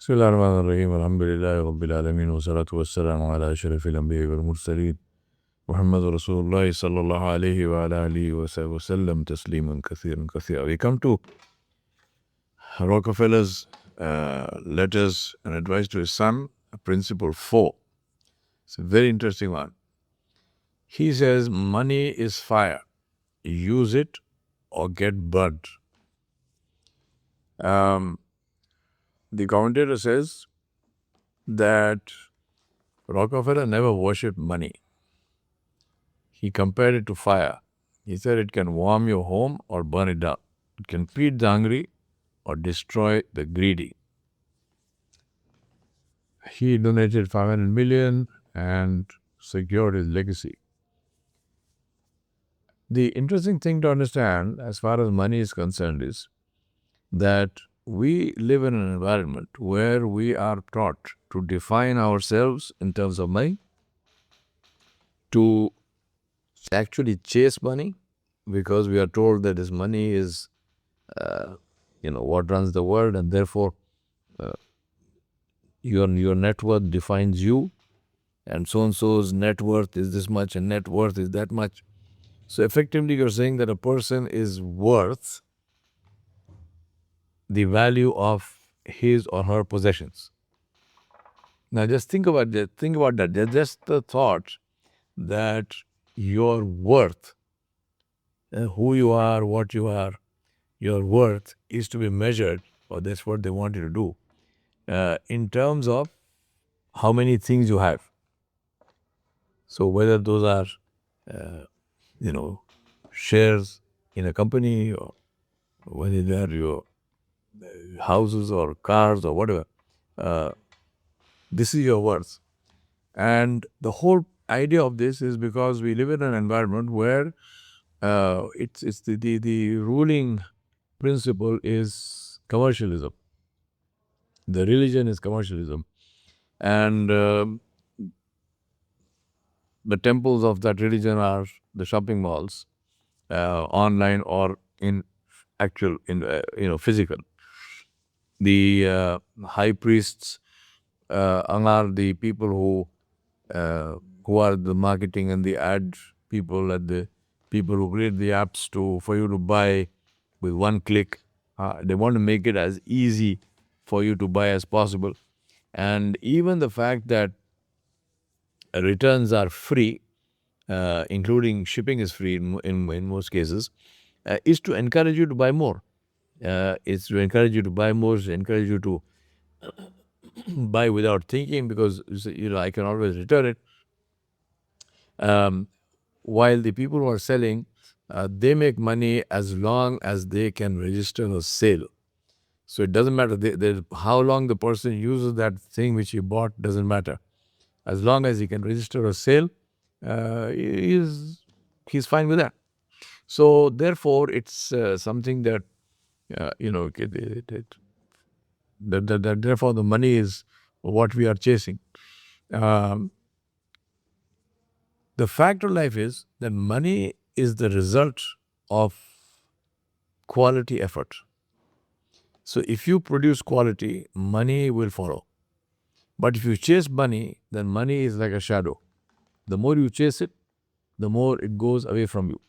بسم الله الرحمن الرحيم الحمد لله رب العالمين والصلاة والسلام على أشرف الأنبياء والمرسلين محمد رسول الله صلى الله عليه وعلى آله وسلم تسليما كثيرا. We come to Rockefeller's letters and advice to his son, principle 4. It's a very interesting one. He says, money is fire. Use it or get burnt. The commentator says that Rockefeller never worshipped money. He compared it to fire. He said it can warm your home or burn it down. It can feed the hungry or destroy the greedy. He donated 500 million and secured his legacy. The interesting thing to understand as far as money is concerned is that we live in an environment where we are taught to define ourselves in terms of money, to actually chase money, because we are told that this money is what runs the world, and therefore your net worth defines you, and so-and-so's net worth is this much and net worth is that much. So effectively you're saying that a person is worth the value of his or her possessions. Now just think about that. Just the thought that your worth, who you are, what you are, your worth is to be measured, or that's what they want you to do, in terms of how many things you have. So whether those are, shares in a company, or whether they are your houses or cars or whatever, this is your worth. And the whole idea of this is because we live in an environment where it's the ruling principle is commercialism. The religion is commercialism. And the temples of that religion are the shopping malls, online or in actual, physical. The high priests are the people who are the marketing and the ad people, and the people who create the apps for you to buy with one click. They want to make it as easy for you to buy as possible. And even the fact that returns are free, including shipping is free in most cases, is to encourage you to buy more. It's to encourage you to buy more, to encourage you to buy without thinking, because I can always return it. While the people who are selling, they make money as long as they can register a sale. So it doesn't matter how long the person uses that thing which he bought, doesn't matter. As long as he can register a sale, he's fine with that. So therefore, it's something that therefore the money is what we are chasing. The fact of life is that money is the result of quality effort. So if you produce quality, money will follow. But if you chase money, then money is like a shadow. The more you chase it, the more it goes away from you.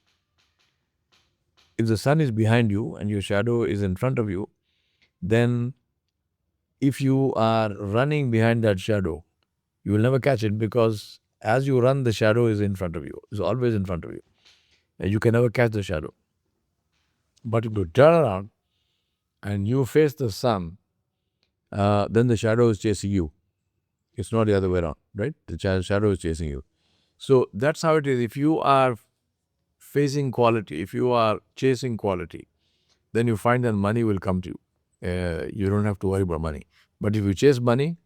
If the sun is behind you and your shadow is in front of you, then if you are running behind that shadow, you will never catch it, because as you run, the shadow is in front of you. It's always in front of you. And you can never catch the shadow. But if you turn around and you face the sun, then the shadow is chasing you. It's not the other way around, right? The shadow is chasing you. So that's how it is. If you are facing quality, if you are chasing quality, then you find that money will come to you. You don't have to worry about money. But if you chase money,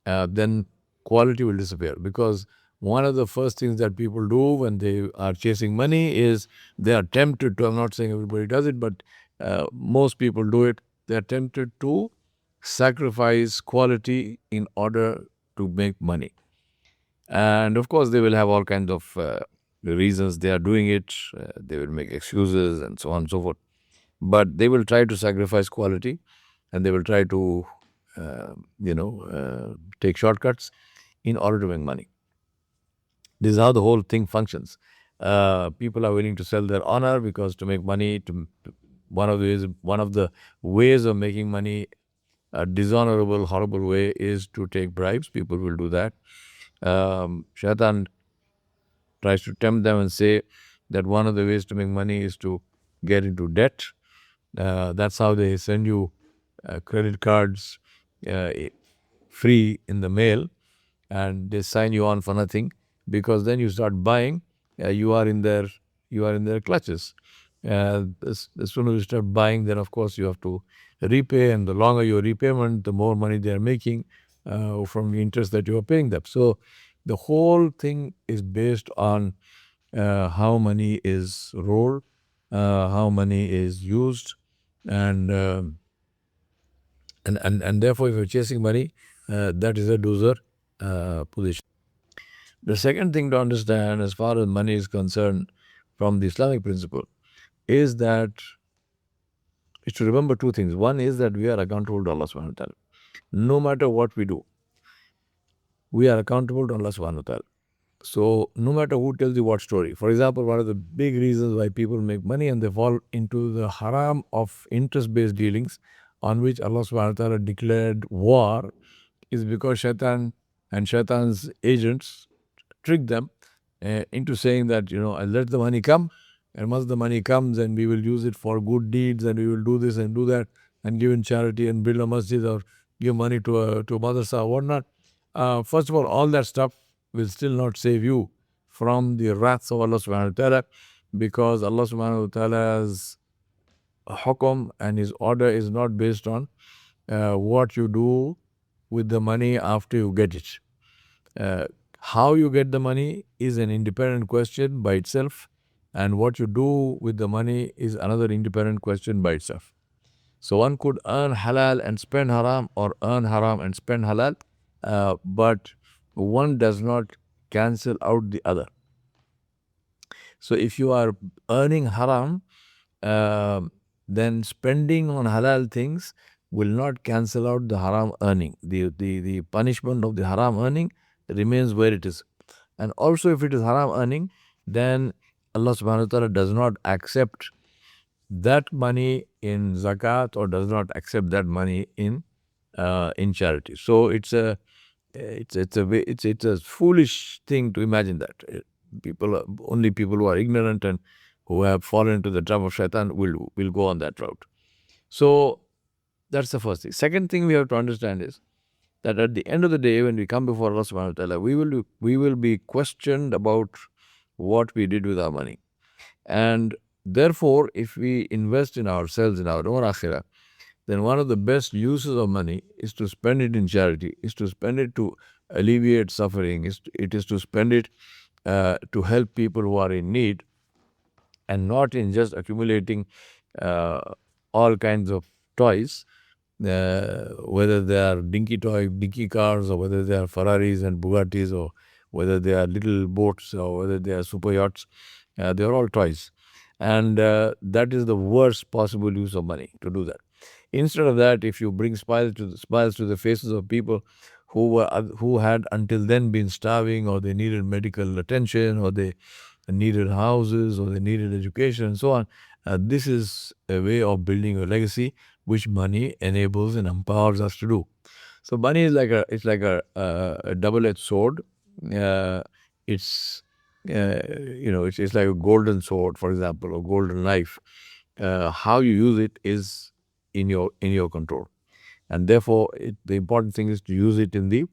then quality will disappear, because one of the first things that people do when they are chasing money is they are tempted to, I'm not saying everybody does it, but most people do it, they are tempted to sacrifice quality in order to make money. And of course, they will have all kinds of reasons they are doing it. They will make excuses and so on and so forth. But they will try to sacrifice quality, and they will try to take shortcuts in order to make money. This is how the whole thing functions. People are willing to sell their honor because to make money. One of the ways of making money, a dishonorable, horrible way, is to take bribes. People will do that. Shaitan tries to tempt them and say that one of the ways to make money is to get into debt. That's how they send you credit cards free in the mail, and they sign you on for nothing, because then you start buying, you are in their clutches. As soon as you start buying, then of course you have to repay, and the longer your repayment, the more money they are making from the interest that you are paying them. So the whole thing is based on how money is rolled, how money is used, and therefore, if you're chasing money, that is a loser position. The second thing to understand, as far as money is concerned, from the Islamic principle, is to remember two things. One is that we are accountable to Allah subhanahu wa ta'ala. No matter what we do, we are accountable to Allah subhanahu wa ta'ala. So no matter who tells you what story. For example, one of the big reasons why people make money and they fall into the haram of interest-based dealings, on which Allah subhanahu wa ta'ala declared war, is because Shaitan and Shaitan's agents trick them into saying that, I'll let the money come, and once the money comes, and we will use it for good deeds, and we will do this and do that, and give in charity and build a masjid or give money to a madrasa or whatnot. First of all that stuff will still not save you from the wrath of Allah subhanahu wa ta'ala, because Allah subhanahu wa ta'ala's hukum and His order is not based on what you do with the money after you get it. How you get the money is an independent question by itself, and what you do with the money is another independent question by itself. So one could earn halal and spend haram, or earn haram and spend halal, but one does not cancel out the other. So if you are earning haram, then spending on halal things will not cancel out the haram earning. The punishment of the haram earning remains where it is. And also, if it is haram earning, then Allah subhanahu wa ta'ala does not accept that money in zakat, or does not accept that money in charity. So it's a foolish thing to imagine that. Only people who are ignorant and who have fallen into the trap of shaitan will go on that route. So that's the first thing. Second thing we have to understand is that at the end of the day, when we come before Allah subhanahu wa ta'ala, we will be questioned about what we did with our money. And therefore, if we invest in ourselves, in our own akhirah, then one of the best uses of money is to spend it in charity, is to spend it to alleviate suffering, it is to spend it to help people who are in need, and not in just accumulating all kinds of toys, whether they are dinky cars, or whether they are Ferraris and Bugattis, or whether they are little boats, or whether they are super yachts. They are all toys. And that is the worst possible use of money, to do that. Instead of that, if you bring smiles to the faces of people who had until then been starving, or they needed medical attention, or they needed houses, or they needed education, and so on, this is a way of building a legacy which money enables and empowers us to do. So money is like a double-edged sword. It's it's like a golden sword, for example, or golden knife. How you use it is in your control, and therefore the important thing is to use it in the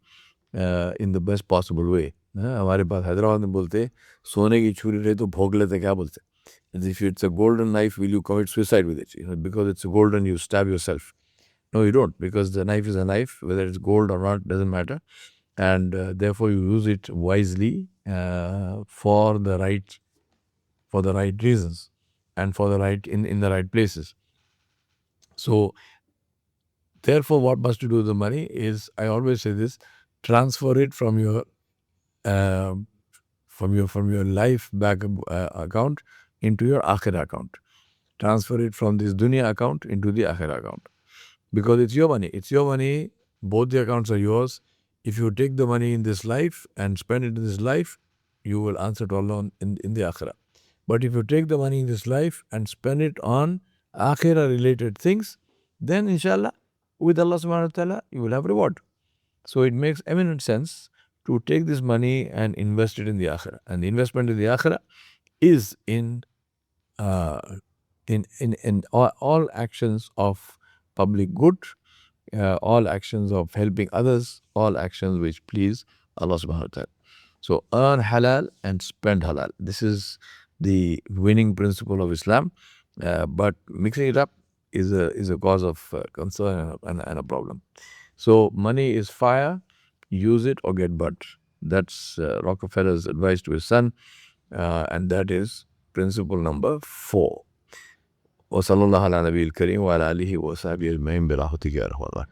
best possible way. हमारे पास हैदराबाद में बोलते सोने की छुरी रहे तो भोग लेते, क्या बोलते? If it's a golden knife, will you commit suicide with it? Because it's golden, you stab yourself. No, you don't, because the knife is a knife, whether it's gold or not, doesn't matter. And therefore you use it wisely for the right reasons, and for the right in the right places. So therefore, what must you do with the money is, I always say this: transfer it from your life back account into your akhirah account. Transfer it from this dunya account into the akhirah account, because it's your money. It's your money both the accounts are yours. If you take the money in this life and spend it in this life, you will answer to Allah in the akhirah. But if you take the money in this life and spend it on akhirah related things, then inshallah, with Allah subhanahu wa ta'ala, you will have reward. So it makes eminent sense to take this money and invest it in the akhirah. And the investment in the akhirah is in all actions of public good, all actions of helping others, all actions which please Allah subhanahu wa ta'ala. So earn halal and spend halal. This is the winning principle of Islam. But mixing it up is a cause of concern and a problem. So money is fire, use it or get burnt. That's Rockefeller's advice to his son, and that is principle number 4. وصلى الله على نبي الكريم وعلى آله وصحبه أجمعين برحمتك يا رب.